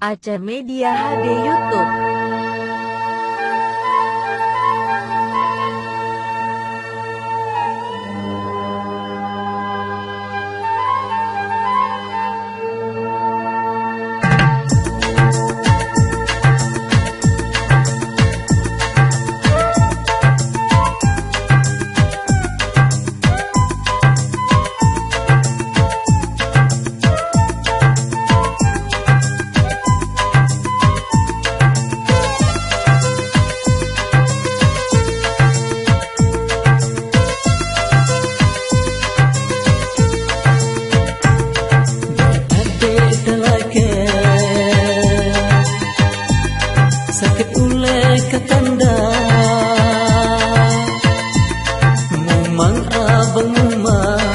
Aceh Media HD YouTube. Sakit ulai ketanda Memang abang memang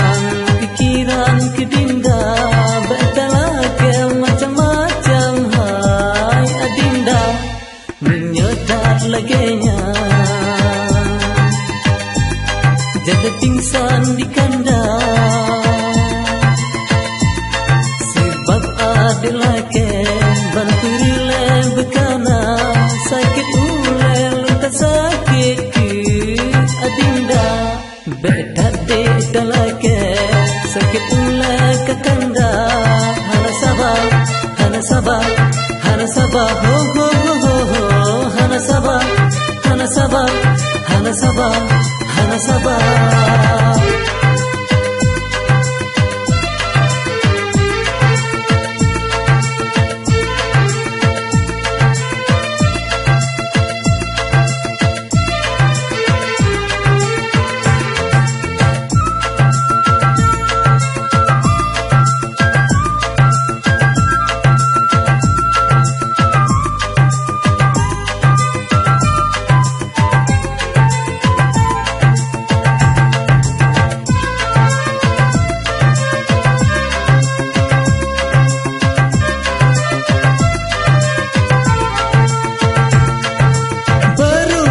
pikiran kedinda Betalake macam-macam hai adinda Menyedar lagenya Jadi pingsan di kanda Sebab adilake bantu rilai bekana Sakit ulai lunta sakit ke adinda Beda dek dalake Sakit ulai kakanda Hana sabar, hana sabar, hana sabar Ho ho ho ho ho Hana sabar, hana sabar, hana sabar, hana sabar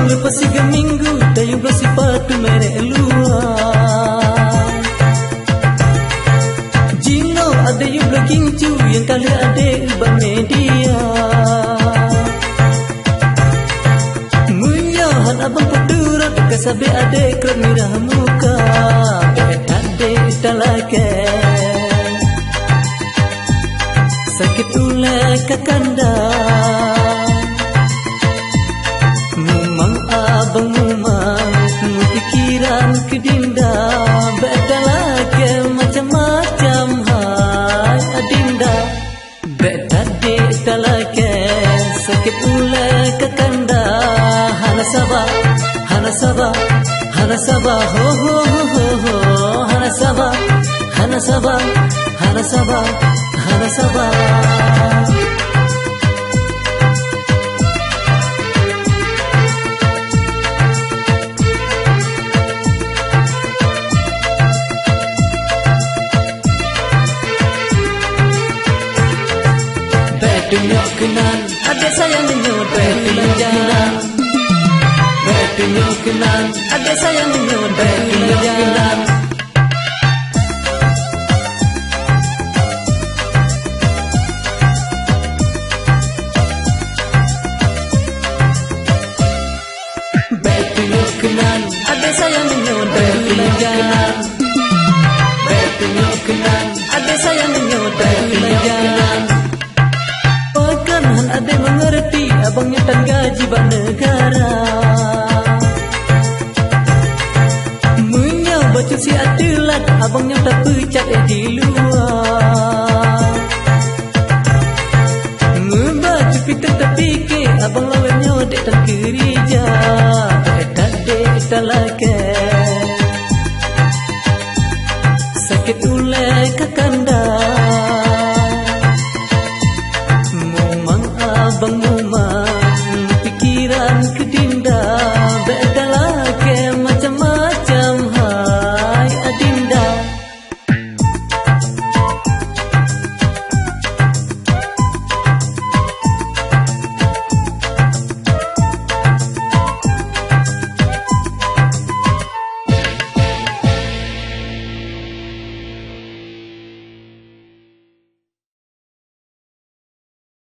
Lepas 3 minggu Dayu bersifat merek luar Jino ada you blocking cu Yang kali ada ubah media Munyahan abang pedurat Kasabe ada kerap mirah muka Beda dek dalake Sakit ulai kakanda Abang memang pikiran kedinda Beda lagi macam-macam hai adinda Beda dek lagi sakit ulai kakanda Hana sabar, hana sabar, hana sabar Ho ho ho ho ho Hana sabar, hana sabar, hana sabar, hana sabar Tunjuk kenan, adik sayang menyut tunjuk kenan Tunjuk kenan, adik sayang menyut tunjuk kenan Tunjuk kenan, adik sayang menyut tunjuk kenan Tunjuk kenan, adik sayang menyut tunjuk kenan Ada mengerti abang nyetan gaji bak negara Menyau baju si adalah abang yang tak pecat di luar